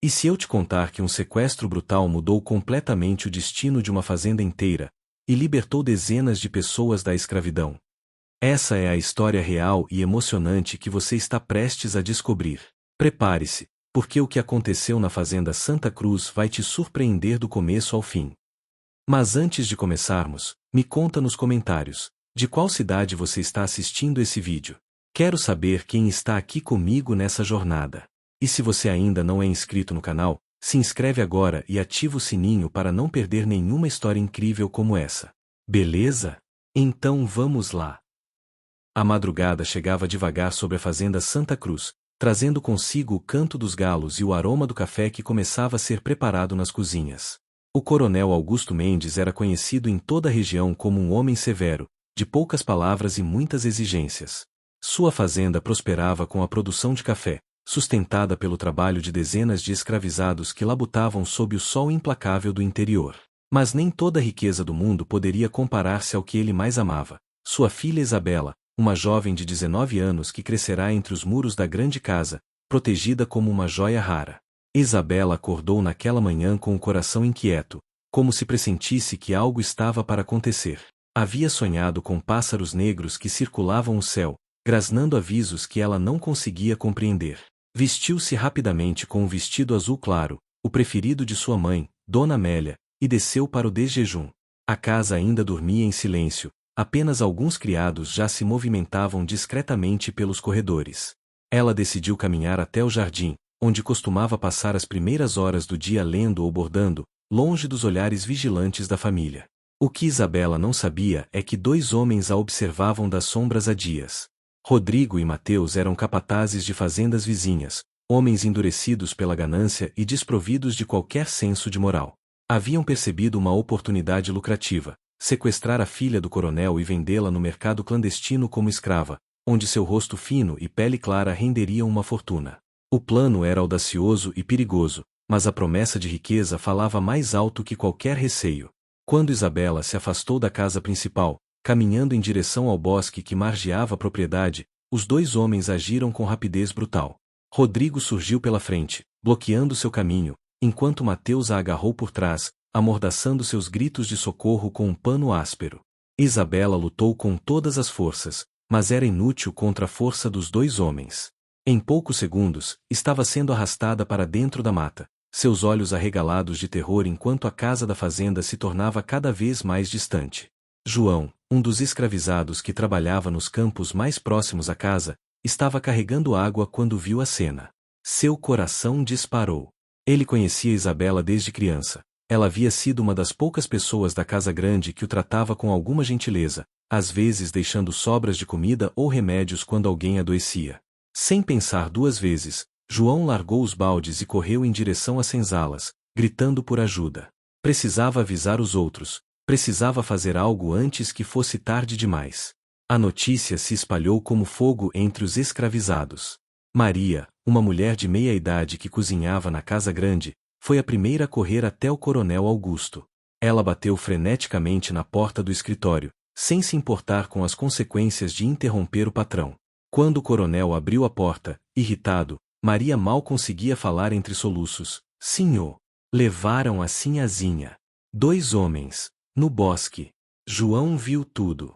E se eu te contar que um sequestro brutal mudou completamente o destino de uma fazenda inteira e libertou dezenas de pessoas da escravidão? Essa é a história real e emocionante que você está prestes a descobrir. Prepare-se, porque o que aconteceu na Fazenda Santa Cruz vai te surpreender do começo ao fim. Mas antes de começarmos, me conta nos comentários, de qual cidade você está assistindo esse vídeo. Quero saber quem está aqui comigo nessa jornada. E se você ainda não é inscrito no canal, se inscreve agora e ativa o sininho para não perder nenhuma história incrível como essa. Beleza? Então vamos lá. A madrugada chegava devagar sobre a Fazenda Santa Cruz, trazendo consigo o canto dos galos e o aroma do café que começava a ser preparado nas cozinhas. O coronel Augusto Mendes era conhecido em toda a região como um homem severo, de poucas palavras e muitas exigências. Sua fazenda prosperava com a produção de café, sustentada pelo trabalho de dezenas de escravizados que labutavam sob o sol implacável do interior. Mas nem toda a riqueza do mundo poderia comparar-se ao que ele mais amava: sua filha Isabela, uma jovem de 19 anos que crescerá entre os muros da grande casa, protegida como uma joia rara. Isabela acordou naquela manhã com o coração inquieto, como se pressentisse que algo estava para acontecer. Havia sonhado com pássaros negros que circulavam o céu, grasnando avisos que ela não conseguia compreender. Vestiu-se rapidamente com um vestido azul claro, o preferido de sua mãe, Dona Amélia, e desceu para o desjejum. A casa ainda dormia em silêncio, apenas alguns criados já se movimentavam discretamente pelos corredores. Ela decidiu caminhar até o jardim, onde costumava passar as primeiras horas do dia lendo ou bordando, longe dos olhares vigilantes da família. O que Isabela não sabia é que dois homens a observavam das sombras há dias. Rodrigo e Mateus eram capatazes de fazendas vizinhas, homens endurecidos pela ganância e desprovidos de qualquer senso de moral. Haviam percebido uma oportunidade lucrativa: sequestrar a filha do coronel e vendê-la no mercado clandestino como escrava, onde seu rosto fino e pele clara renderiam uma fortuna. O plano era audacioso e perigoso, mas a promessa de riqueza falava mais alto que qualquer receio. Quando Isabela se afastou da casa principal, caminhando em direção ao bosque que margeava a propriedade, os dois homens agiram com rapidez brutal. Rodrigo surgiu pela frente, bloqueando seu caminho, enquanto Mateus a agarrou por trás, amordaçando seus gritos de socorro com um pano áspero. Isabela lutou com todas as forças, mas era inútil contra a força dos dois homens. Em poucos segundos, estava sendo arrastada para dentro da mata, seus olhos arregalados de terror enquanto a casa da fazenda se tornava cada vez mais distante. João, um dos escravizados que trabalhava nos campos mais próximos à casa, estava carregando água quando viu a cena. Seu coração disparou. Ele conhecia Isabela desde criança. Ela havia sido uma das poucas pessoas da casa grande que o tratava com alguma gentileza, às vezes deixando sobras de comida ou remédios quando alguém adoecia. Sem pensar duas vezes, João largou os baldes e correu em direção às senzalas, gritando por ajuda. Precisava avisar os outros, precisava fazer algo antes que fosse tarde demais. A notícia se espalhou como fogo entre os escravizados. Maria, uma mulher de meia idade que cozinhava na casa grande, foi a primeira a correr até o coronel Augusto. Ela bateu freneticamente na porta do escritório, sem se importar com as consequências de interromper o patrão. Quando o coronel abriu a porta, irritado, Maria mal conseguia falar entre soluços. Senhor, levaram a sinhazinha. Dois homens, no bosque. João viu tudo.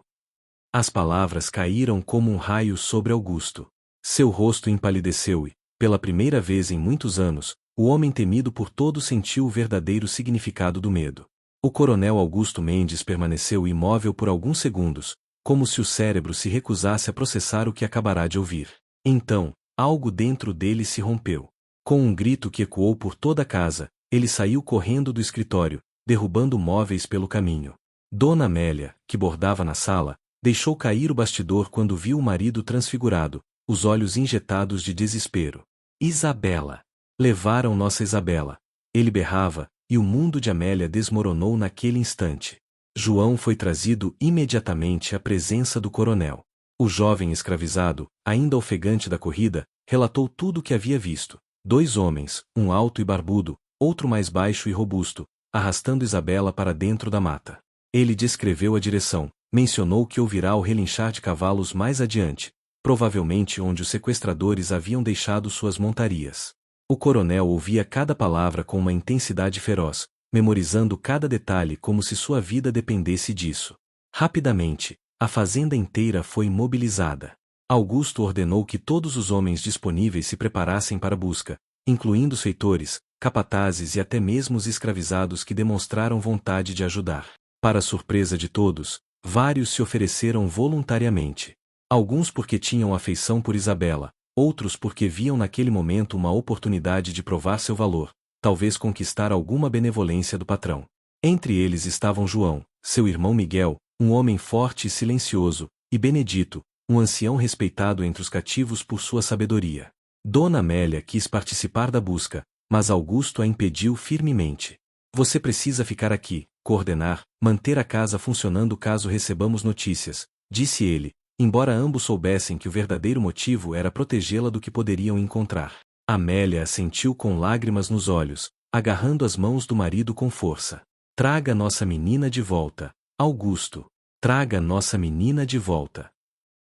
As palavras caíram como um raio sobre Augusto. Seu rosto empalideceu e, pela primeira vez em muitos anos, o homem temido por todos sentiu o verdadeiro significado do medo. O coronel Augusto Mendes permaneceu imóvel por alguns segundos, como se o cérebro se recusasse a processar o que acabará de ouvir. Então, algo dentro dele se rompeu. Com um grito que ecoou por toda a casa, ele saiu correndo do escritório, derrubando móveis pelo caminho. Dona Amélia, que bordava na sala, deixou cair o bastidor quando viu o marido transfigurado, os olhos injetados de desespero. Isabela! Levaram nossa Isabela! Ele berrava, e o mundo de Amélia desmoronou naquele instante. João foi trazido imediatamente à presença do coronel. O jovem escravizado, ainda ofegante da corrida, relatou tudo o que havia visto. Dois homens, um alto e barbudo, outro mais baixo e robusto, arrastando Isabela para dentro da mata. Ele descreveu a direção, mencionou que ouvirá o relinchar de cavalos mais adiante, provavelmente onde os sequestradores haviam deixado suas montarias. O coronel ouvia cada palavra com uma intensidade feroz, memorizando cada detalhe como se sua vida dependesse disso. Rapidamente, a fazenda inteira foi mobilizada. Augusto ordenou que todos os homens disponíveis se preparassem para a busca, incluindo os feitores, capatazes e até mesmo os escravizados que demonstraram vontade de ajudar. Para surpresa de todos, vários se ofereceram voluntariamente. Alguns porque tinham afeição por Isabela, outros porque viam naquele momento uma oportunidade de provar seu valor, talvez conquistar alguma benevolência do patrão. Entre eles estavam João, seu irmão Miguel, um homem forte e silencioso, e Benedito, um ancião respeitado entre os cativos por sua sabedoria. Dona Amélia quis participar da busca, mas Augusto a impediu firmemente. Você precisa ficar aqui, coordenar, manter a casa funcionando caso recebamos notícias, disse ele, embora ambos soubessem que o verdadeiro motivo era protegê-la do que poderiam encontrar. Amélia assentiu com lágrimas nos olhos, agarrando as mãos do marido com força. Traga nossa menina de volta, Augusto. Traga nossa menina de volta.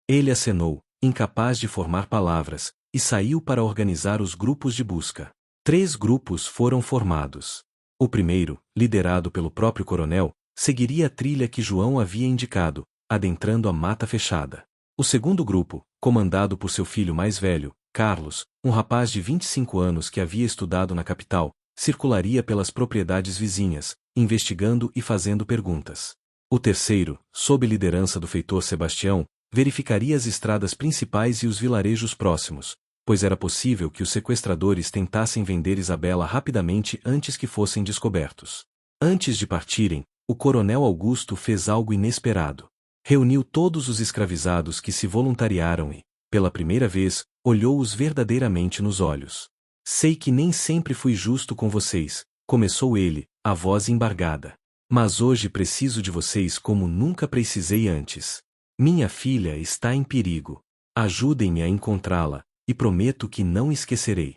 Ele acenou, incapaz de formar palavras, e saiu para organizar os grupos de busca. 3 grupos foram formados. O primeiro, liderado pelo próprio coronel, seguiria a trilha que João havia indicado, adentrando a mata fechada. O segundo grupo, comandado por seu filho mais velho, Carlos, um rapaz de 25 anos que havia estudado na capital, circularia pelas propriedades vizinhas, investigando e fazendo perguntas. O terceiro, sob liderança do feitor Sebastião, verificaria as estradas principais e os vilarejos próximos, pois era possível que os sequestradores tentassem vender Isabela rapidamente antes que fossem descobertos. Antes de partirem, o coronel Augusto fez algo inesperado. Reuniu todos os escravizados que se voluntariaram e, pela primeira vez, olhou-os verdadeiramente nos olhos. Sei que nem sempre fui justo com vocês, começou ele, a voz embargada. Mas hoje preciso de vocês como nunca precisei antes. Minha filha está em perigo. Ajudem-me a encontrá-la, e prometo que não esquecerei.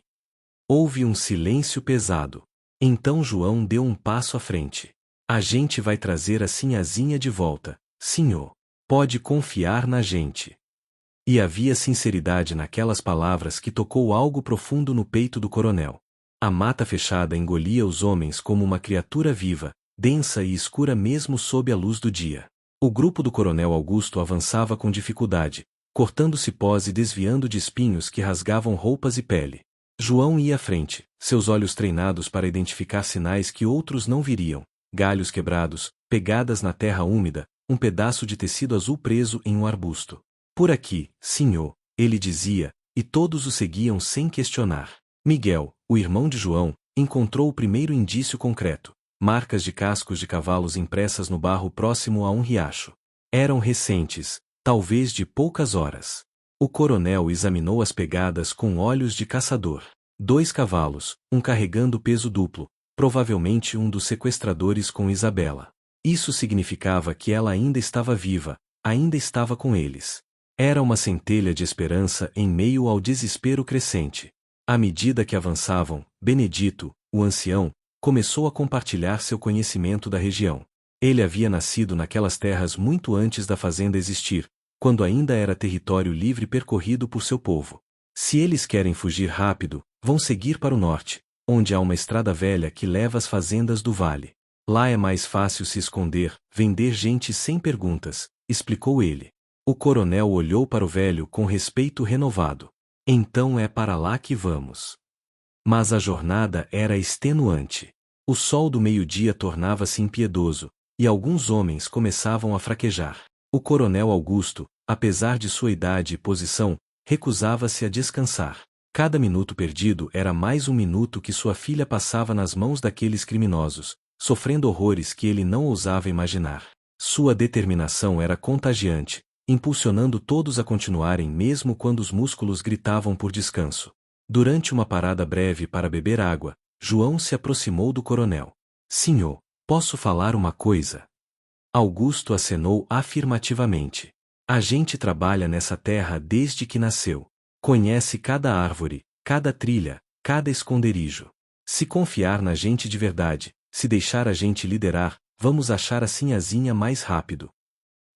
Houve um silêncio pesado. Então João deu um passo à frente. A gente vai trazer a sinhazinha de volta, senhor. Pode confiar na gente. E havia sinceridade naquelas palavras que tocou algo profundo no peito do coronel. A mata fechada engolia os homens como uma criatura viva, densa e escura mesmo sob a luz do dia. O grupo do coronel Augusto avançava com dificuldade, cortando cipós e desviando de espinhos que rasgavam roupas e pele. João ia à frente, seus olhos treinados para identificar sinais que outros não viriam, galhos quebrados, pegadas na terra úmida, um pedaço de tecido azul preso em um arbusto. Por aqui, senhor, ele dizia, e todos o seguiam sem questionar. Miguel, o irmão de João, encontrou o primeiro indício concreto, marcas de cascos de cavalos impressas no barro próximo a um riacho. Eram recentes, talvez de poucas horas. O coronel examinou as pegadas com olhos de caçador. 2 cavalos, um carregando peso duplo, provavelmente um dos sequestradores com Isabela. Isso significava que ela ainda estava viva, ainda estava com eles. Era uma centelha de esperança em meio ao desespero crescente. À medida que avançavam, Benedito, o ancião, começou a compartilhar seu conhecimento da região. Ele havia nascido naquelas terras muito antes da fazenda existir, quando ainda era território livre percorrido por seu povo. Se eles querem fugir rápido, vão seguir para o norte, onde há uma estrada velha que leva às fazendas do vale. Lá é mais fácil se esconder, vender gente sem perguntas, explicou ele. O coronel olhou para o velho com respeito renovado. Então é para lá que vamos. Mas a jornada era extenuante. O sol do meio-dia tornava-se impiedoso, e alguns homens começavam a fraquejar. O coronel Augusto, apesar de sua idade e posição, recusava-se a descansar. Cada minuto perdido era mais um minuto que sua filha passava nas mãos daqueles criminosos, sofrendo horrores que ele não ousava imaginar. Sua determinação era contagiante, impulsionando todos a continuarem mesmo quando os músculos gritavam por descanso. Durante uma parada breve para beber água, João se aproximou do coronel. Senhor, posso falar uma coisa? Augusto acenou afirmativamente. A gente trabalha nessa terra desde que nasceu. Conhece cada árvore, cada trilha, cada esconderijo. Se confiar na gente de verdade, se deixar a gente liderar, vamos achar a sinhazinha mais rápido.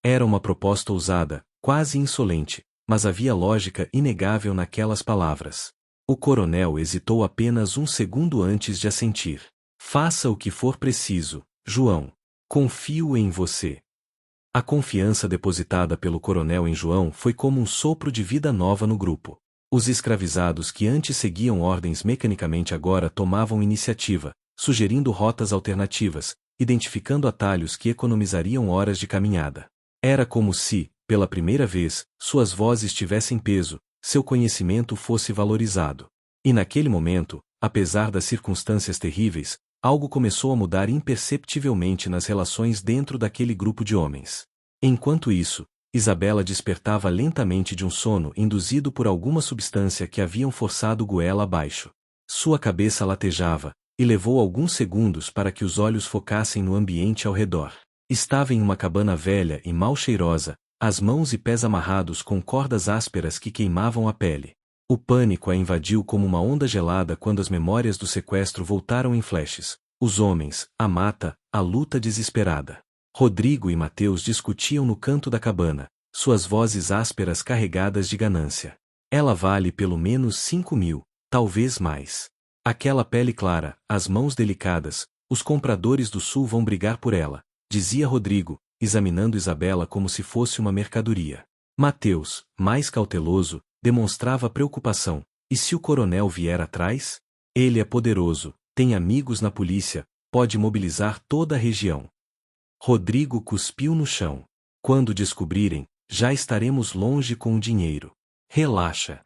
Era uma proposta ousada, quase insolente, mas havia lógica inegável naquelas palavras. O coronel hesitou apenas um segundo antes de assentir. Faça o que for preciso, João. Confio em você. A confiança depositada pelo coronel em João foi como um sopro de vida nova no grupo. Os escravizados que antes seguiam ordens mecanicamente agora tomavam iniciativa, sugerindo rotas alternativas, identificando atalhos que economizariam horas de caminhada. Era como se, pela primeira vez, suas vozes tivessem peso, seu conhecimento fosse valorizado. E naquele momento, apesar das circunstâncias terríveis, algo começou a mudar imperceptivelmente nas relações dentro daquele grupo de homens. Enquanto isso, Isabela despertava lentamente de um sono induzido por alguma substância que haviam forçado goela abaixo. Sua cabeça latejava, e levou alguns segundos para que os olhos focassem no ambiente ao redor. Estava em uma cabana velha e mal cheirosa, as mãos e pés amarrados com cordas ásperas que queimavam a pele. O pânico a invadiu como uma onda gelada quando as memórias do sequestro voltaram em flashes. Os homens, a mata, a luta desesperada. Rodrigo e Mateus discutiam no canto da cabana, suas vozes ásperas carregadas de ganância. Ela vale pelo menos 5.000, talvez mais. Aquela pele clara, as mãos delicadas, os compradores do sul vão brigar por ela, dizia Rodrigo, examinando Isabela como se fosse uma mercadoria. Mateus, mais cauteloso, demonstrava preocupação. E se o coronel vier atrás? Ele é poderoso, tem amigos na polícia, pode mobilizar toda a região. Rodrigo cuspiu no chão. Quando descobrirem, já estaremos longe com o dinheiro. Relaxa.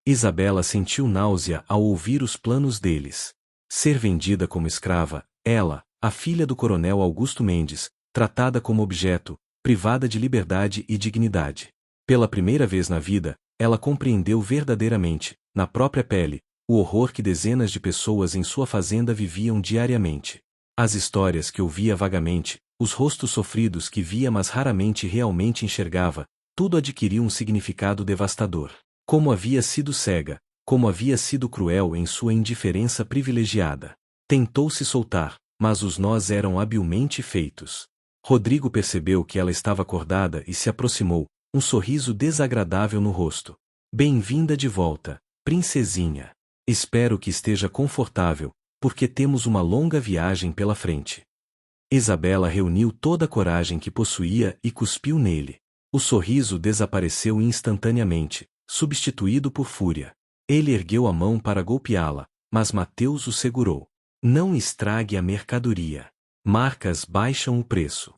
Isabela sentiu náusea ao ouvir os planos deles. Ser vendida como escrava, ela, a filha do coronel Augusto Mendes, tratada como objeto, privada de liberdade e dignidade. Pela primeira vez na vida, ela compreendeu verdadeiramente, na própria pele, o horror que dezenas de pessoas em sua fazenda viviam diariamente. As histórias que ouvia vagamente, os rostos sofridos que via mas raramente realmente enxergava, tudo adquiriu um significado devastador. Como havia sido cega, como havia sido cruel em sua indiferença privilegiada. Tentou se soltar, mas os nós eram habilmente feitos. Rodrigo percebeu que ela estava acordada e se aproximou, um sorriso desagradável no rosto. Bem-vinda de volta, princesinha. Espero que esteja confortável, porque temos uma longa viagem pela frente. Isabela reuniu toda a coragem que possuía e cuspiu nele. O sorriso desapareceu instantaneamente, substituído por fúria. Ele ergueu a mão para golpeá-la, mas Mateus o segurou. Não estrague a mercadoria. Marcas baixam o preço.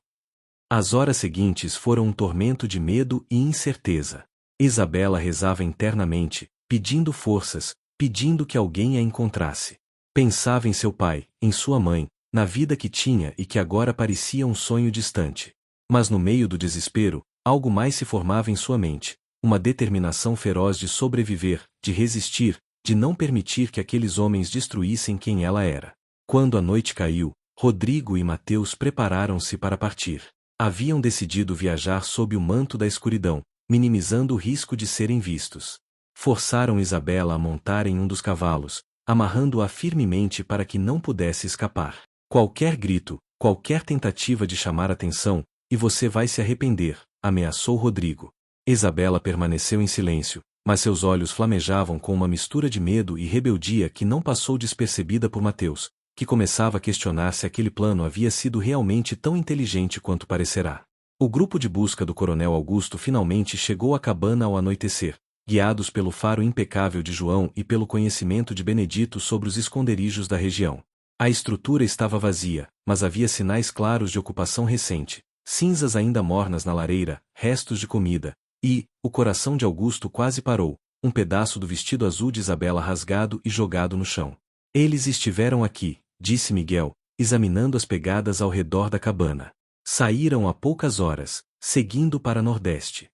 As horas seguintes foram um tormento de medo e incerteza. Isabela rezava internamente, pedindo forças, pedindo que alguém a encontrasse. Pensava em seu pai, em sua mãe, na vida que tinha e que agora parecia um sonho distante. Mas no meio do desespero, algo mais se formava em sua mente, uma determinação feroz de sobreviver, de resistir, de não permitir que aqueles homens destruíssem quem ela era. Quando a noite caiu, Rodrigo e Mateus prepararam-se para partir. Haviam decidido viajar sob o manto da escuridão, minimizando o risco de serem vistos. Forçaram Isabela a montar em um dos cavalos, amarrando-a firmemente para que não pudesse escapar. Qualquer grito, qualquer tentativa de chamar atenção, e você vai se arrepender, ameaçou Rodrigo. Isabela permaneceu em silêncio, mas seus olhos flamejavam com uma mistura de medo e rebeldia que não passou despercebida por Mateus, que começava a questionar se aquele plano havia sido realmente tão inteligente quanto parecerá. O grupo de busca do coronel Augusto finalmente chegou à cabana ao anoitecer, guiados pelo faro impecável de João e pelo conhecimento de Benedito sobre os esconderijos da região. A estrutura estava vazia, mas havia sinais claros de ocupação recente, cinzas ainda mornas na lareira, restos de comida, e, o coração de Augusto quase parou, um pedaço do vestido azul de Isabela rasgado e jogado no chão. Eles estiveram aqui, disse Miguel, examinando as pegadas ao redor da cabana. Saíram há poucas horas, seguindo para Nordeste.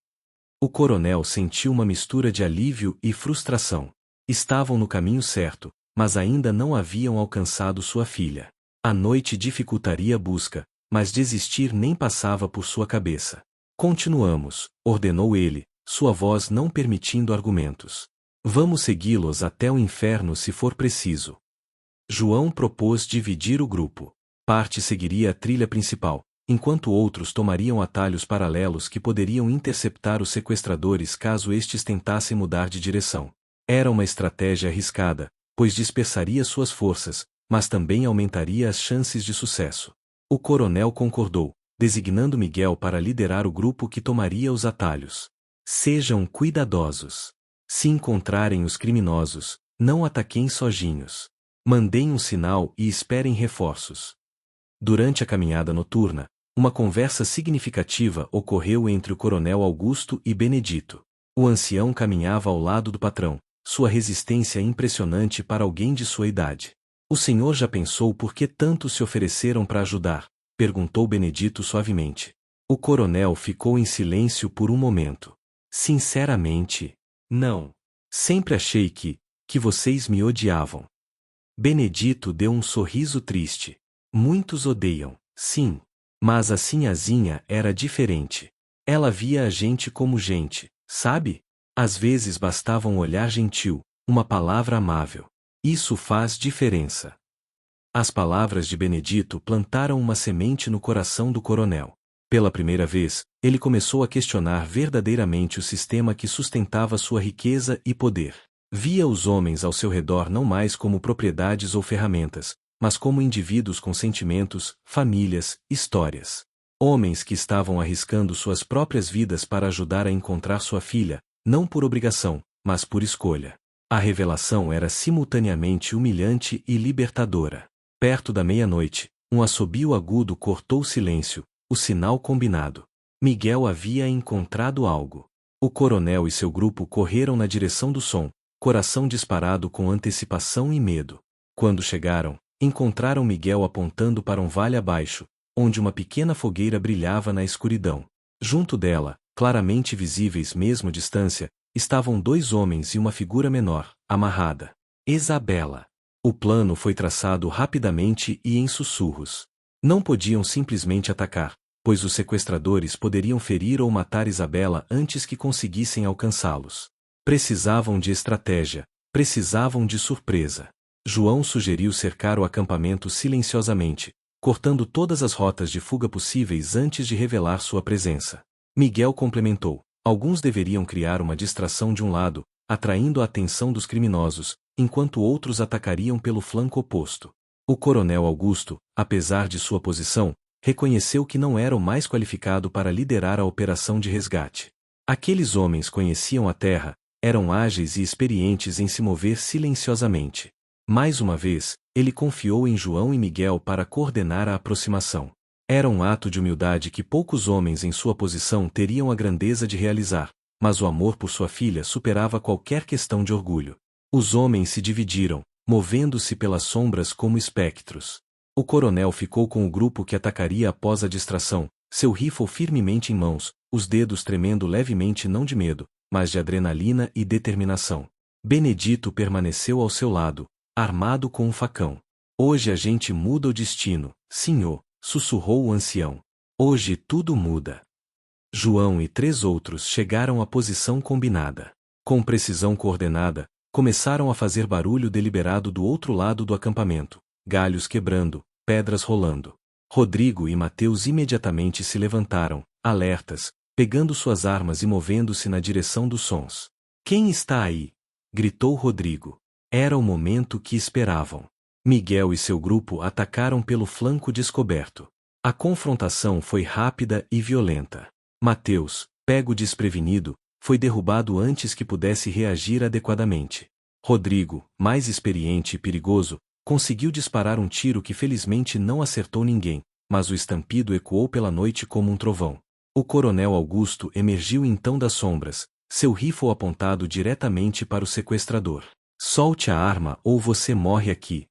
O coronel sentiu uma mistura de alívio e frustração. Estavam no caminho certo, mas ainda não haviam alcançado sua filha. A noite dificultaria a busca, mas desistir nem passava por sua cabeça. Continuamos, ordenou ele, sua voz não permitindo argumentos. Vamos segui-los até o inferno se for preciso. João propôs dividir o grupo. Parte seguiria a trilha principal, enquanto outros tomariam atalhos paralelos que poderiam interceptar os sequestradores caso estes tentassem mudar de direção. Era uma estratégia arriscada, pois dispersaria suas forças, mas também aumentaria as chances de sucesso. O coronel concordou, designando Miguel para liderar o grupo que tomaria os atalhos. Sejam cuidadosos. Se encontrarem os criminosos, não ataquem sozinhos. Mandem um sinal e esperem reforços. Durante a caminhada noturna, uma conversa significativa ocorreu entre o coronel Augusto e Benedito. O ancião caminhava ao lado do patrão, sua resistência impressionante para alguém de sua idade. O senhor já pensou por que tanto se ofereceram para ajudar? Perguntou Benedito suavemente. O coronel ficou em silêncio por um momento. Sinceramente, não. Sempre achei que vocês me odiavam. Benedito deu um sorriso triste. Muitos odeiam, sim. Mas a sinhazinha era diferente. Ela via a gente como gente, sabe? Às vezes bastava um olhar gentil, uma palavra amável. Isso faz diferença. As palavras de Benedito plantaram uma semente no coração do coronel. Pela primeira vez, ele começou a questionar verdadeiramente o sistema que sustentava sua riqueza e poder. Via os homens ao seu redor não mais como propriedades ou ferramentas, mas como indivíduos com sentimentos, famílias, histórias. Homens que estavam arriscando suas próprias vidas para ajudar a encontrar sua filha, não por obrigação, mas por escolha. A revelação era simultaneamente humilhante e libertadora. Perto da meia-noite, um assobio agudo cortou o silêncio, o sinal combinado. Miguel havia encontrado algo. O coronel e seu grupo correram na direção do som, coração disparado com antecipação e medo. Quando chegaram, encontraram Miguel apontando para um vale abaixo, onde uma pequena fogueira brilhava na escuridão. Junto dela, claramente visíveis mesmo à distância, estavam dois homens e uma figura menor, amarrada. Isabela. O plano foi traçado rapidamente e em sussurros. Não podiam simplesmente atacar, pois os sequestradores poderiam ferir ou matar Isabela antes que conseguissem alcançá-los. Precisavam de estratégia, precisavam de surpresa. João sugeriu cercar o acampamento silenciosamente, cortando todas as rotas de fuga possíveis antes de revelar sua presença. Miguel complementou: alguns deveriam criar uma distração de um lado, atraindo a atenção dos criminosos, enquanto outros atacariam pelo flanco oposto. O coronel Augusto, apesar de sua posição, reconheceu que não era o mais qualificado para liderar a operação de resgate. Aqueles homens conheciam a terra, eram ágeis e experientes em se mover silenciosamente. Mais uma vez, ele confiou em João e Miguel para coordenar a aproximação. Era um ato de humildade que poucos homens em sua posição teriam a grandeza de realizar, mas o amor por sua filha superava qualquer questão de orgulho. Os homens se dividiram, movendo-se pelas sombras como espectros. O coronel ficou com o grupo que atacaria após a distração, seu rifle firmemente em mãos, os dedos tremendo levemente não de medo, mas de adrenalina e determinação. Benedito permaneceu ao seu lado, armado com um facão. Hoje a gente muda o destino, senhor, sussurrou o ancião. Hoje tudo muda. João e 3 outros chegaram à posição combinada. Com precisão coordenada, começaram a fazer barulho deliberado do outro lado do acampamento, galhos quebrando, pedras rolando. Rodrigo e Mateus imediatamente se levantaram, alertas, pegando suas armas e movendo-se na direção dos sons. Quem está aí? Gritou Rodrigo. Era o momento que esperavam. Miguel e seu grupo atacaram pelo flanco descoberto. A confrontação foi rápida e violenta. Mateus, pego desprevenido, foi derrubado antes que pudesse reagir adequadamente. Rodrigo, mais experiente e perigoso, conseguiu disparar um tiro que felizmente não acertou ninguém, mas o estampido ecoou pela noite como um trovão. O coronel Augusto emergiu então das sombras, seu rifle apontado diretamente para o sequestrador. Solte a arma ou você morre aqui.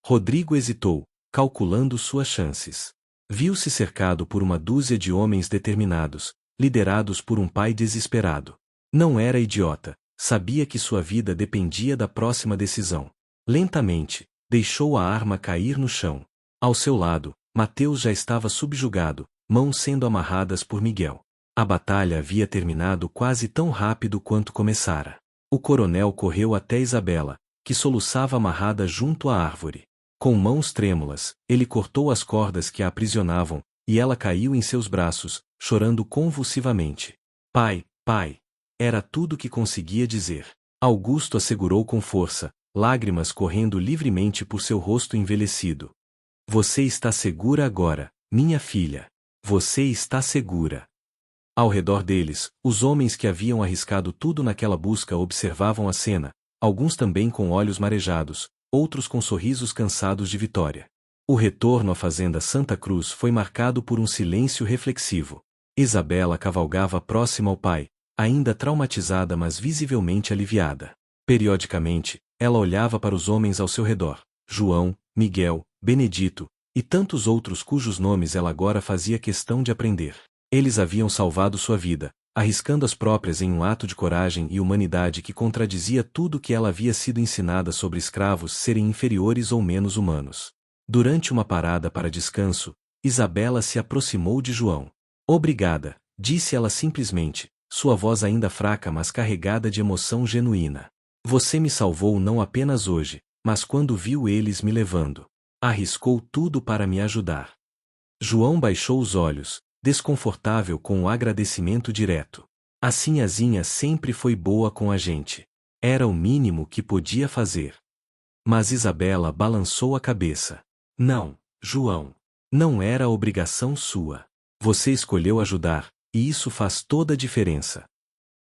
Rodrigo hesitou, calculando suas chances. Viu-se cercado por uma dúzia de homens determinados, liderados por um pai desesperado. Não era idiota, sabia que sua vida dependia da próxima decisão. Lentamente, deixou a arma cair no chão. Ao seu lado, Mateus já estava subjugado, mãos sendo amarradas por Miguel. A batalha havia terminado quase tão rápido quanto começara. O coronel correu até Isabela, que soluçava amarrada junto à árvore. Com mãos trêmulas, ele cortou as cordas que a aprisionavam, e ela caiu em seus braços, chorando convulsivamente. Pai, pai! Era tudo que conseguia dizer. Augusto a segurou com força, lágrimas correndo livremente por seu rosto envelhecido. Você está segura agora, minha filha. Você está segura. Ao redor deles, os homens que haviam arriscado tudo naquela busca observavam a cena, alguns também com olhos marejados, outros com sorrisos cansados de vitória. O retorno à fazenda Santa Cruz foi marcado por um silêncio reflexivo. Isabela cavalgava próxima ao pai, ainda traumatizada mas visivelmente aliviada. Periodicamente, ela olhava para os homens ao seu redor, João, Miguel, Benedito, e tantos outros cujos nomes ela agora fazia questão de aprender. Eles haviam salvado sua vida, arriscando as próprias em um ato de coragem e humanidade que contradizia tudo que ela havia sido ensinada sobre escravos serem inferiores ou menos humanos. Durante uma parada para descanso, Isabela se aproximou de João. Obrigada, disse ela simplesmente, sua voz ainda fraca mas carregada de emoção genuína. Você me salvou não apenas hoje, mas quando viu eles me levando. Arriscou tudo para me ajudar. João baixou os olhos, desconfortável com o agradecimento direto. A sinhazinha sempre foi boa com a gente. Era o mínimo que podia fazer. Mas Isabela balançou a cabeça. Não, João. Não era obrigação sua. Você escolheu ajudar, e isso faz toda a diferença.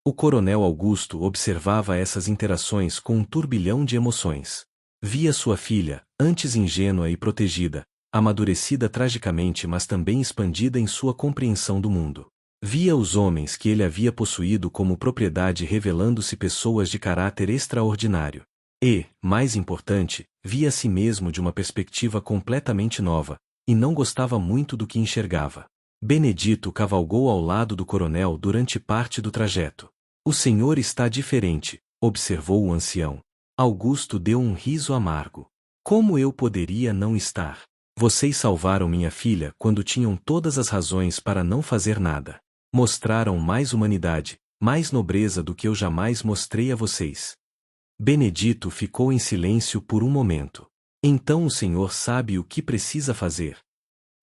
O coronel Augusto observava essas interações com um turbilhão de emoções. Via sua filha, antes ingênua e protegida, amadurecida tragicamente mas também expandida em sua compreensão do mundo. Via os homens que ele havia possuído como propriedade revelando-se pessoas de caráter extraordinário. E, mais importante, via a si mesmo de uma perspectiva completamente nova, e não gostava muito do que enxergava. Benedito cavalgou ao lado do coronel durante parte do trajeto. O senhor está diferente, observou o ancião. Augusto deu um riso amargo. Como eu poderia não estar? Vocês salvaram minha filha quando tinham todas as razões para não fazer nada. Mostraram mais humanidade, mais nobreza do que eu jamais mostrei a vocês. Benedito ficou em silêncio por um momento. Então o senhor sabe o que precisa fazer?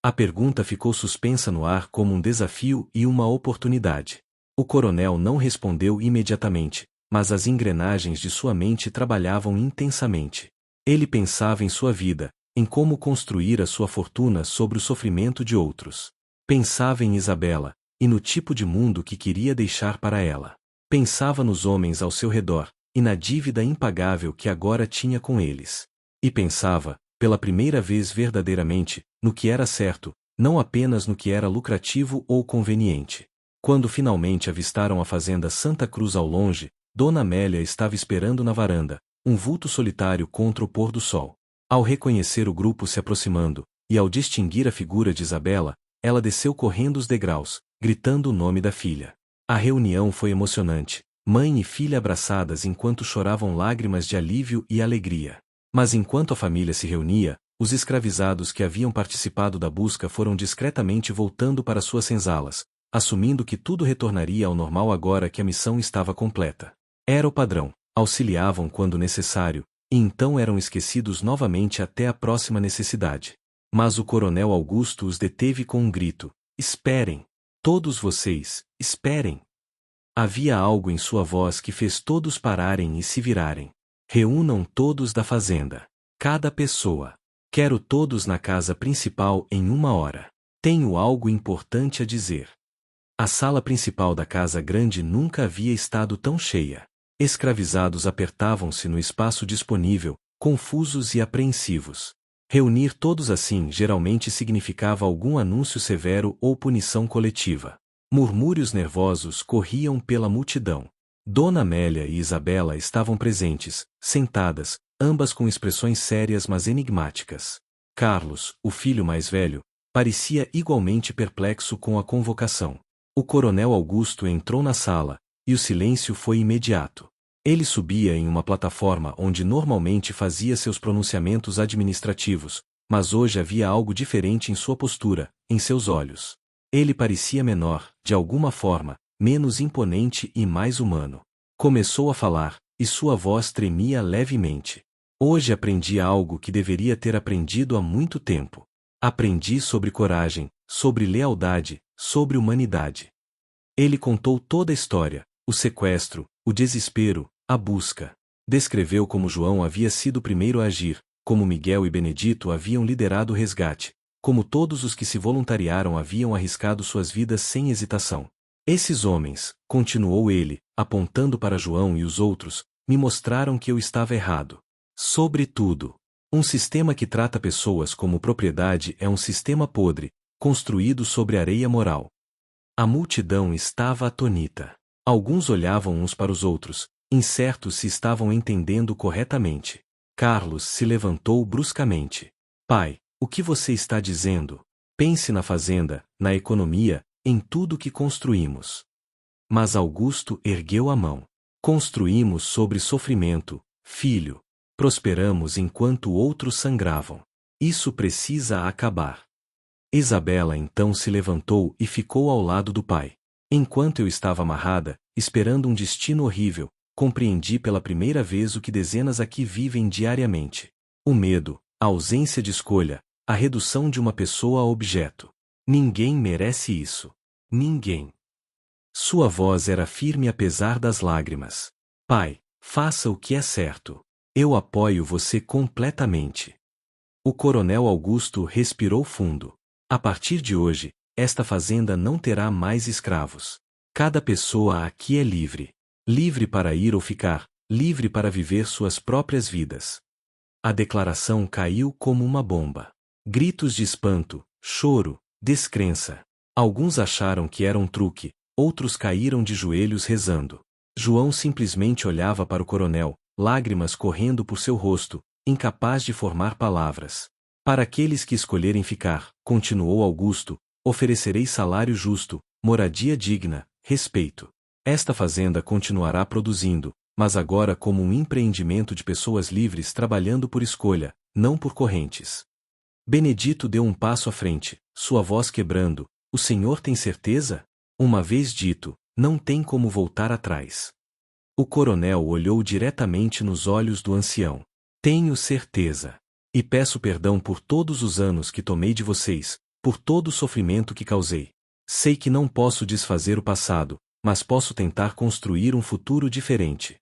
A pergunta ficou suspensa no ar como um desafio e uma oportunidade. O coronel não respondeu imediatamente, mas as engrenagens de sua mente trabalhavam intensamente. Ele pensava em sua vida, em como construir a sua fortuna sobre o sofrimento de outros. Pensava em Isabela, e no tipo de mundo que queria deixar para ela. Pensava nos homens ao seu redor, e na dívida impagável que agora tinha com eles. E pensava, pela primeira vez verdadeiramente, no que era certo, não apenas no que era lucrativo ou conveniente. Quando finalmente avistaram a fazenda Santa Cruz ao longe, Dona Amélia estava esperando na varanda, um vulto solitário contra o pôr do sol. Ao reconhecer o grupo se aproximando, e ao distinguir a figura de Isabela, ela desceu correndo os degraus, gritando o nome da filha. A reunião foi emocionante, mãe e filha abraçadas enquanto choravam lágrimas de alívio e alegria. Mas enquanto a família se reunia, os escravizados que haviam participado da busca foram discretamente voltando para suas senzalas, assumindo que tudo retornaria ao normal agora que a missão estava completa. Era o padrão, auxiliavam quando necessário, e então eram esquecidos novamente até a próxima necessidade. Mas o coronel Augusto os deteve com um grito: esperem! Todos vocês, esperem! Havia algo em sua voz que fez todos pararem e se virarem. Reúnam todos da fazenda. Cada pessoa. Quero todos na casa principal em 1 hora. Tenho algo importante a dizer. A sala principal da casa grande nunca havia estado tão cheia. Escravizados apertavam-se no espaço disponível, confusos e apreensivos. Reunir todos assim geralmente significava algum anúncio severo ou punição coletiva. Murmúrios nervosos corriam pela multidão. Dona Amélia e Isabela estavam presentes, sentadas, ambas com expressões sérias mas enigmáticas. Carlos, o filho mais velho, parecia igualmente perplexo com a convocação. O coronel Augusto entrou na sala, e o silêncio foi imediato. Ele subia em uma plataforma onde normalmente fazia seus pronunciamentos administrativos, mas hoje havia algo diferente em sua postura, em seus olhos. Ele parecia menor, de alguma forma, menos imponente e mais humano. Começou a falar, e sua voz tremia levemente. Hoje aprendi algo que deveria ter aprendido há muito tempo. Aprendi sobre coragem, sobre lealdade, sobre humanidade. Ele contou toda a história, o sequestro, o desespero, A busca. Descreveu como João havia sido o primeiro a agir, como Miguel e Benedito haviam liderado o resgate, como todos os que se voluntariaram haviam arriscado suas vidas sem hesitação. Esses homens, continuou ele, apontando para João e os outros, me mostraram que eu estava errado. Sobretudo, um sistema que trata pessoas como propriedade é um sistema podre, construído sobre areia moral. A multidão estava atônita. Alguns olhavam uns para os outros, incertos se estavam entendendo corretamente. Carlos se levantou bruscamente. Pai, o que você está dizendo? Pense na fazenda, na economia, em tudo que construímos. Mas Augusto ergueu a mão. Construímos sobre sofrimento, filho. Prosperamos enquanto outros sangravam. Isso precisa acabar. Isabela então se levantou e ficou ao lado do pai. Enquanto eu estava amarrada, esperando um destino horrível, compreendi pela primeira vez o que dezenas aqui vivem diariamente. O medo, a ausência de escolha, a redução de uma pessoa a objeto. Ninguém merece isso. Ninguém. Sua voz era firme apesar das lágrimas. Pai, faça o que é certo. Eu apoio você completamente. O coronel Augusto respirou fundo. A partir de hoje, esta fazenda não terá mais escravos. Cada pessoa aqui é livre. Livre para ir ou ficar, livre para viver suas próprias vidas. A declaração caiu como uma bomba. Gritos de espanto, choro, descrença. Alguns acharam que era um truque, outros caíram de joelhos rezando. João simplesmente olhava para o coronel, lágrimas correndo por seu rosto, incapaz de formar palavras. Para aqueles que escolherem ficar, continuou Augusto, oferecerei salário justo, moradia digna, respeito. Esta fazenda continuará produzindo, mas agora como um empreendimento de pessoas livres trabalhando por escolha, não por correntes. Benedito deu um passo à frente, sua voz quebrando. O senhor tem certeza? Uma vez dito, não tem como voltar atrás. O coronel olhou diretamente nos olhos do ancião. Tenho certeza. E peço perdão por todos os anos que tomei de vocês, por todo o sofrimento que causei. Sei que não posso desfazer o passado, mas posso tentar construir um futuro diferente.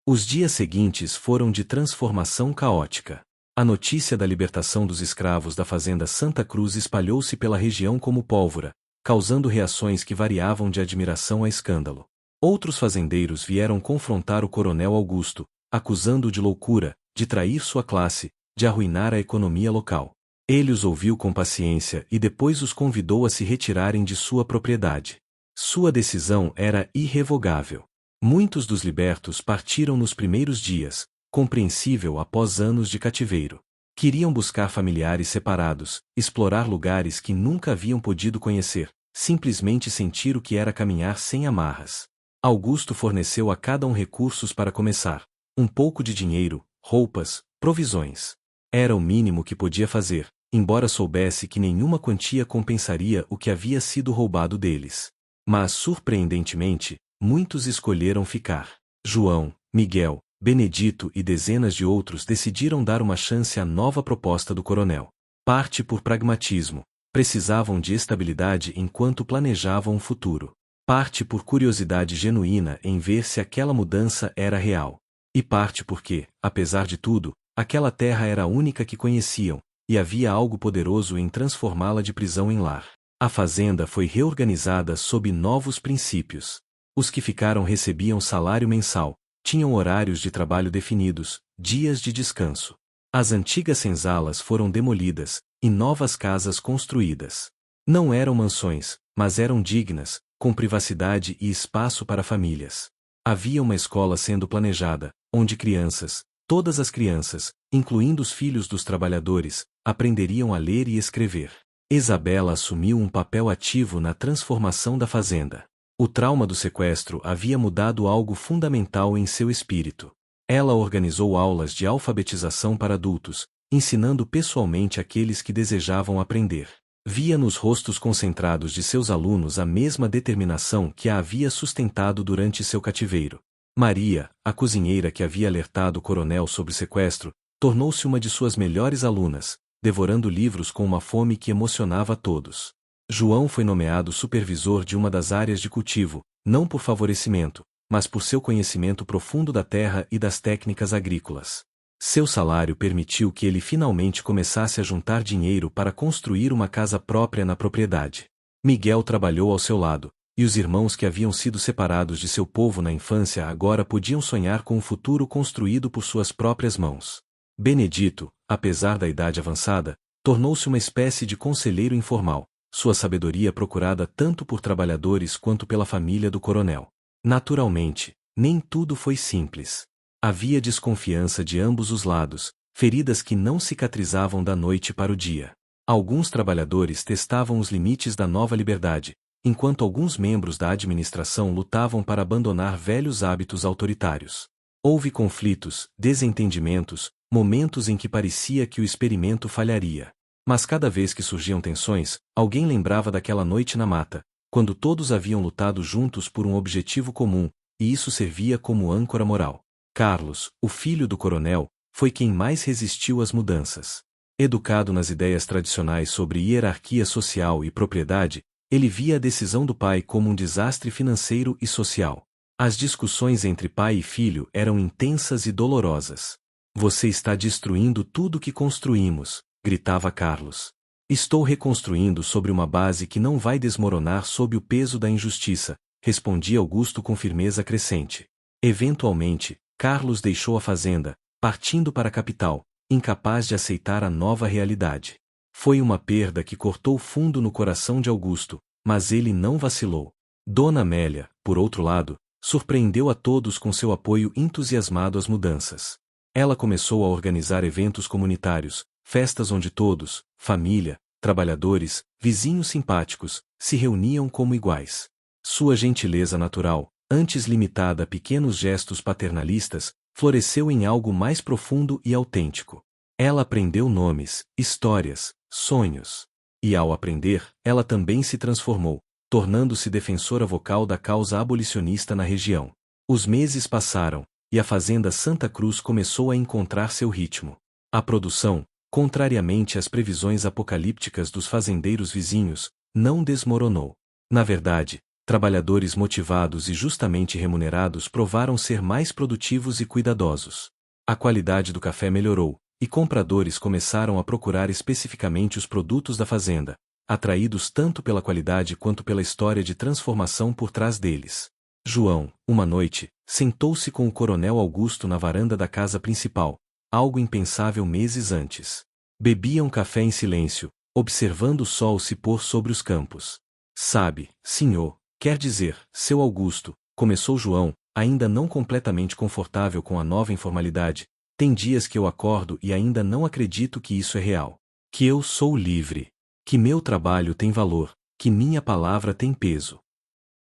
Os dias seguintes foram de transformação caótica. A notícia da libertação dos escravos da fazenda Santa Cruz espalhou-se pela região como pólvora, causando reações que variavam de admiração a escândalo. Outros fazendeiros vieram confrontar o coronel Augusto, acusando-o de loucura, de trair sua classe, de arruinar a economia local. Ele os ouviu com paciência e depois os convidou a se retirarem de sua propriedade. Sua decisão era irrevogável. Muitos dos libertos partiram nos primeiros dias, compreensível após anos de cativeiro. Queriam buscar familiares separados, explorar lugares que nunca haviam podido conhecer, simplesmente sentir o que era caminhar sem amarras. Augusto forneceu a cada um recursos para começar. Um pouco de dinheiro, roupas, provisões. Era o mínimo que podia fazer, embora soubesse que nenhuma quantia compensaria o que havia sido roubado deles. Mas, surpreendentemente, muitos escolheram ficar. João, Miguel, Benedito e dezenas de outros decidiram dar uma chance à nova proposta do coronel. Parte por pragmatismo, precisavam de estabilidade enquanto planejavam o futuro. Parte por curiosidade genuína em ver se aquela mudança era real. E parte porque, apesar de tudo, aquela terra era a única que conheciam, e havia algo poderoso em transformá-la de prisão em lar. A fazenda foi reorganizada sob novos princípios. Os que ficaram recebiam salário mensal, tinham horários de trabalho definidos, dias de descanso. As antigas senzalas foram demolidas, e novas casas construídas. Não eram mansões, mas eram dignas, com privacidade e espaço para famílias. Havia uma escola sendo planejada, onde crianças, todas as crianças, incluindo os filhos dos trabalhadores, aprenderiam a ler e escrever. Isabela assumiu um papel ativo na transformação da fazenda. O trauma do sequestro havia mudado algo fundamental em seu espírito. Ela organizou aulas de alfabetização para adultos, ensinando pessoalmente aqueles que desejavam aprender. Via nos rostos concentrados de seus alunos a mesma determinação que a havia sustentado durante seu cativeiro. Maria, a cozinheira que havia alertado o coronel sobre o sequestro, tornou-se uma de suas melhores alunas, devorando livros com uma fome que emocionava a todos. João foi nomeado supervisor de uma das áreas de cultivo, não por favorecimento, mas por seu conhecimento profundo da terra e das técnicas agrícolas. Seu salário permitiu que ele finalmente começasse a juntar dinheiro para construir uma casa própria na propriedade. Miguel trabalhou ao seu lado, e os irmãos que haviam sido separados de seu povo na infância agora podiam sonhar com um futuro construído por suas próprias mãos. Benedito, apesar da idade avançada, tornou-se uma espécie de conselheiro informal, sua sabedoria procurada tanto por trabalhadores quanto pela família do coronel. Naturalmente, nem tudo foi simples. Havia desconfiança de ambos os lados, feridas que não cicatrizavam da noite para o dia. Alguns trabalhadores testavam os limites da nova liberdade, enquanto alguns membros da administração lutavam para abandonar velhos hábitos autoritários. Houve conflitos, desentendimentos, momentos em que parecia que o experimento falharia. Mas cada vez que surgiam tensões, alguém lembrava daquela noite na mata, quando todos haviam lutado juntos por um objetivo comum, e isso servia como âncora moral. Carlos, o filho do coronel, foi quem mais resistiu às mudanças. Educado nas ideias tradicionais sobre hierarquia social e propriedade, ele via a decisão do pai como um desastre financeiro e social. As discussões entre pai e filho eram intensas e dolorosas. "Você está destruindo tudo que construímos", gritava Carlos. "Estou reconstruindo sobre uma base que não vai desmoronar sob o peso da injustiça", respondia Augusto com firmeza crescente. Eventualmente, Carlos deixou a fazenda, partindo para a capital, incapaz de aceitar a nova realidade. Foi uma perda que cortou fundo no coração de Augusto, mas ele não vacilou. Dona Amélia, por outro lado, surpreendeu a todos com seu apoio entusiasmado às mudanças. Ela começou a organizar eventos comunitários, festas onde todos, família, trabalhadores, vizinhos simpáticos, se reuniam como iguais. Sua gentileza natural, antes limitada a pequenos gestos paternalistas, floresceu em algo mais profundo e autêntico. Ela aprendeu nomes, histórias, sonhos. E ao aprender, ela também se transformou, tornando-se defensora vocal da causa abolicionista na região. Os meses passaram, e a fazenda Santa Cruz começou a encontrar seu ritmo. A produção, contrariamente às previsões apocalípticas dos fazendeiros vizinhos, não desmoronou. Na verdade, trabalhadores motivados e justamente remunerados provaram ser mais produtivos e cuidadosos. A qualidade do café melhorou, e compradores começaram a procurar especificamente os produtos da fazenda, atraídos tanto pela qualidade quanto pela história de transformação por trás deles. João, uma noite, sentou-se com o coronel Augusto na varanda da casa principal, algo impensável meses antes. Bebiam café em silêncio, observando o sol se pôr sobre os campos. "Sabe, senhor, quer dizer, seu Augusto", começou João, ainda não completamente confortável com a nova informalidade, "tem dias que eu acordo e ainda não acredito que isso é real. Que eu sou livre. Que meu trabalho tem valor, que minha palavra tem peso."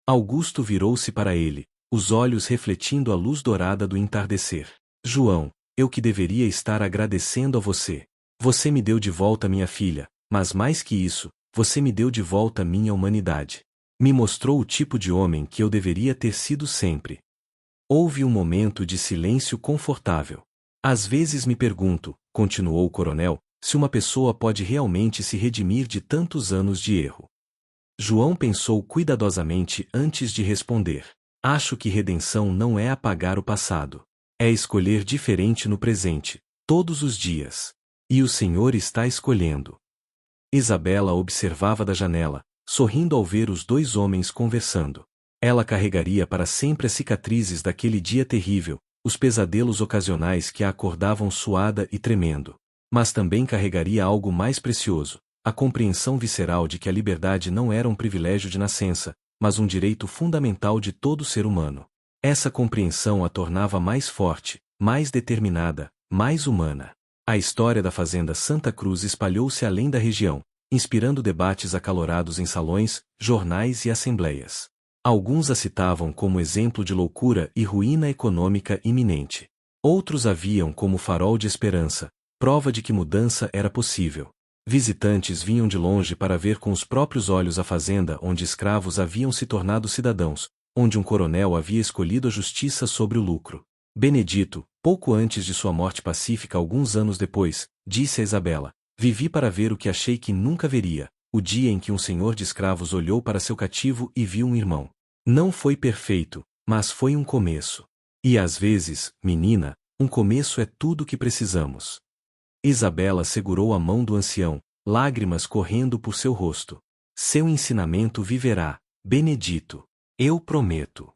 Augusto virou-se para ele, os olhos refletindo a luz dourada do entardecer. "João, eu que deveria estar agradecendo a você. Você me deu de volta minha filha, mas mais que isso, você me deu de volta minha humanidade. Me mostrou o tipo de homem que eu deveria ter sido sempre." Houve um momento de silêncio confortável. "Às vezes me pergunto", continuou o coronel, "se uma pessoa pode realmente se redimir de tantos anos de erro." João pensou cuidadosamente antes de responder. "Acho que redenção não é apagar o passado. É escolher diferente no presente, todos os dias. E o Senhor está escolhendo." Isabela observava da janela, sorrindo ao ver os dois homens conversando. Ela carregaria para sempre as cicatrizes daquele dia terrível, os pesadelos ocasionais que a acordavam suada e tremendo. Mas também carregaria algo mais precioso, a compreensão visceral de que a liberdade não era um privilégio de nascença, mas um direito fundamental de todo ser humano. Essa compreensão a tornava mais forte, mais determinada, mais humana. A história da fazenda Santa Cruz espalhou-se além da região, inspirando debates acalorados em salões, jornais e assembleias. Alguns a citavam como exemplo de loucura e ruína econômica iminente. Outros a viam como farol de esperança, prova de que mudança era possível. Visitantes vinham de longe para ver com os próprios olhos a fazenda onde escravos haviam se tornado cidadãos, onde um coronel havia escolhido a justiça sobre o lucro. Benedito, pouco antes de sua morte pacífica alguns anos depois, disse a Isabela: "Vivi para ver o que achei que nunca veria, o dia em que um senhor de escravos olhou para seu cativo e viu um irmão. Não foi perfeito, mas foi um começo. E às vezes, menina, um começo é tudo o que precisamos. Isabela segurou a mão do ancião, lágrimas correndo por seu rosto. Seu ensinamento viverá, Benedito. Eu prometo.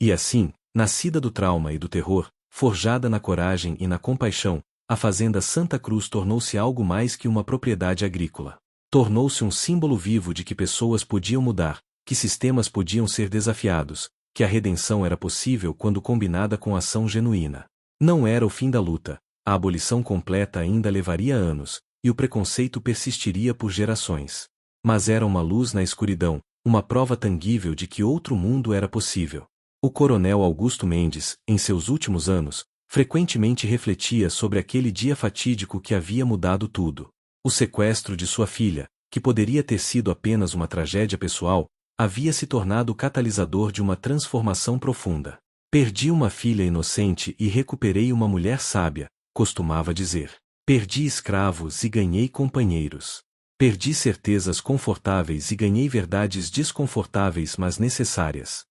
E assim, nascida do trauma e do terror, forjada na coragem e na compaixão, a Fazenda Santa Cruz tornou-se algo mais que uma propriedade agrícola. Tornou-se um símbolo vivo de que pessoas podiam mudar, que sistemas podiam ser desafiados, que a redenção era possível quando combinada com ação genuína. Não era o fim da luta, a abolição completa ainda levaria anos, e o preconceito persistiria por gerações. Mas era uma luz na escuridão, uma prova tangível de que outro mundo era possível. O coronel Augusto Mendes, em seus últimos anos, frequentemente refletia sobre aquele dia fatídico que havia mudado tudo. O sequestro de sua filha, que poderia ter sido apenas uma tragédia pessoal, havia se tornado o catalisador de uma transformação profunda. Perdi uma filha inocente e recuperei uma mulher sábia, costumava dizer. Perdi escravos e ganhei companheiros. Perdi certezas confortáveis e ganhei verdades desconfortáveis mas necessárias.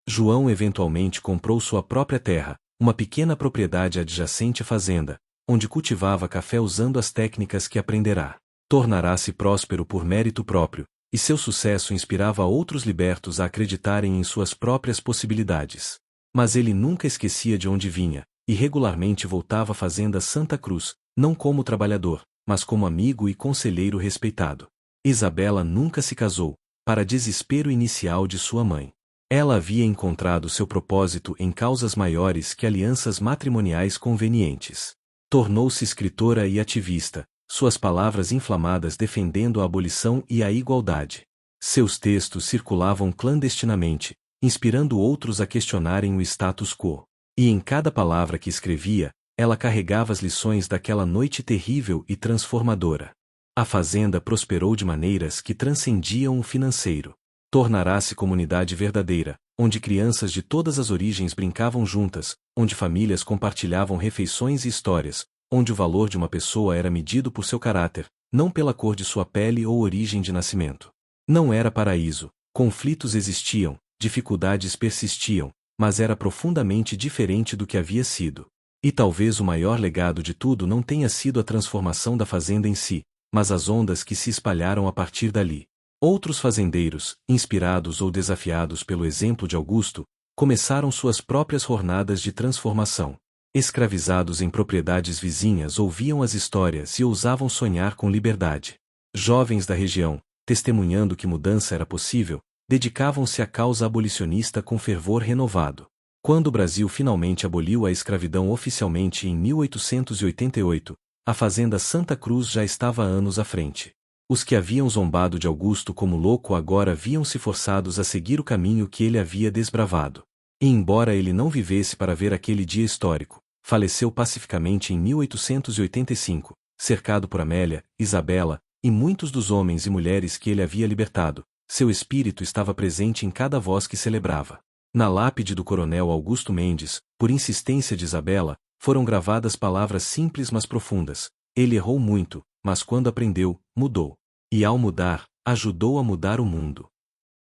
João eventualmente comprou sua própria terra, uma pequena propriedade adjacente à fazenda, onde cultivava café usando as técnicas que aprenderá. Tornará-se próspero por mérito próprio, e seu sucesso inspirava outros libertos a acreditarem em suas próprias possibilidades. Mas ele nunca esquecia de onde vinha, e regularmente voltava à fazenda Santa Cruz, não como trabalhador, mas como amigo e conselheiro respeitado. Isabela nunca se casou, para desespero inicial de sua mãe. Ela havia encontrado seu propósito em causas maiores que alianças matrimoniais convenientes. Tornou-se escritora e ativista, suas palavras inflamadas defendendo a abolição e a igualdade. Seus textos circulavam clandestinamente, inspirando outros a questionarem o status quo. E em cada palavra que escrevia, ela carregava as lições daquela noite terrível e transformadora. A fazenda prosperou de maneiras que transcendiam o financeiro. Tornará-se comunidade verdadeira, onde crianças de todas as origens brincavam juntas, onde famílias compartilhavam refeições e histórias, onde o valor de uma pessoa era medido por seu caráter, não pela cor de sua pele ou origem de nascimento. Não era paraíso, conflitos existiam, dificuldades persistiam, mas era profundamente diferente do que havia sido. E talvez o maior legado de tudo não tenha sido a transformação da fazenda em si, mas as ondas que se espalharam a partir dali. Outros fazendeiros, inspirados ou desafiados pelo exemplo de Augusto, começaram suas próprias jornadas de transformação. Escravizados em propriedades vizinhas ouviam as histórias e ousavam sonhar com liberdade. Jovens da região, testemunhando que mudança era possível, dedicavam-se à causa abolicionista com fervor renovado. Quando o Brasil finalmente aboliu a escravidão oficialmente em 1888, a Fazenda Santa Cruz já estava anos à frente. Os que haviam zombado de Augusto como louco agora viam-se forçados a seguir o caminho que ele havia desbravado. E embora ele não vivesse para ver aquele dia histórico, faleceu pacificamente em 1885, cercado por Amélia, Isabela, e muitos dos homens e mulheres que ele havia libertado. Seu espírito estava presente em cada voz que celebrava. Na lápide do coronel Augusto Mendes, por insistência de Isabela, foram gravadas palavras simples mas profundas. Ele errou muito, mas quando aprendeu, mudou. E ao mudar, ajudou a mudar o mundo.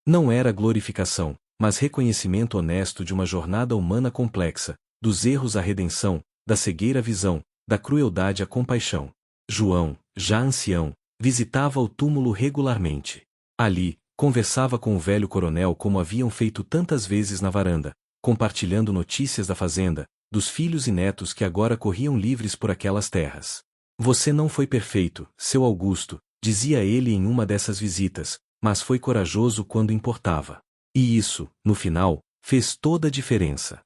Não era glorificação, mas reconhecimento honesto de uma jornada humana complexa, dos erros à redenção, da cegueira à visão, da crueldade à compaixão. João, já ancião, visitava o túmulo regularmente. Ali, conversava com o velho coronel como haviam feito tantas vezes na varanda, compartilhando notícias da fazenda, dos filhos e netos que agora corriam livres por aquelas terras. Você não foi perfeito, seu Augusto, dizia ele em uma dessas visitas, mas foi corajoso quando importava. E isso, no final, fez toda a diferença.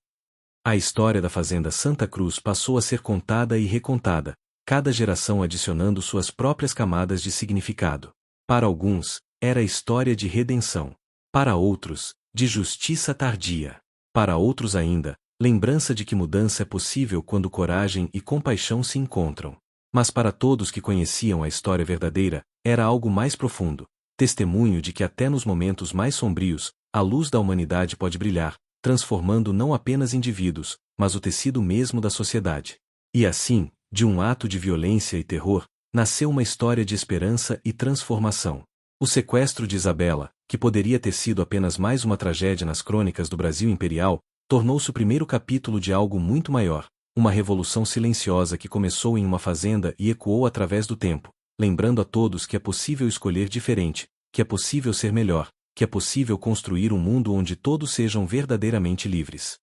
A história da Fazenda Santa Cruz passou a ser contada e recontada, cada geração adicionando suas próprias camadas de significado. Para alguns, era história de redenção. Para outros, de justiça tardia. Para outros ainda, lembrança de que mudança é possível quando coragem e compaixão se encontram. Mas para todos que conheciam a história verdadeira, era algo mais profundo, testemunho de que até nos momentos mais sombrios, a luz da humanidade pode brilhar, transformando não apenas indivíduos, mas o tecido mesmo da sociedade. E assim, de um ato de violência e terror, nasceu uma história de esperança e transformação. O sequestro de Isabela, que poderia ter sido apenas mais uma tragédia nas crônicas do Brasil imperial, tornou-se o primeiro capítulo de algo muito maior, uma revolução silenciosa que começou em uma fazenda e ecoou através do tempo, lembrando a todos que é possível escolher diferente, que é possível ser melhor, que é possível construir um mundo onde todos sejam verdadeiramente livres.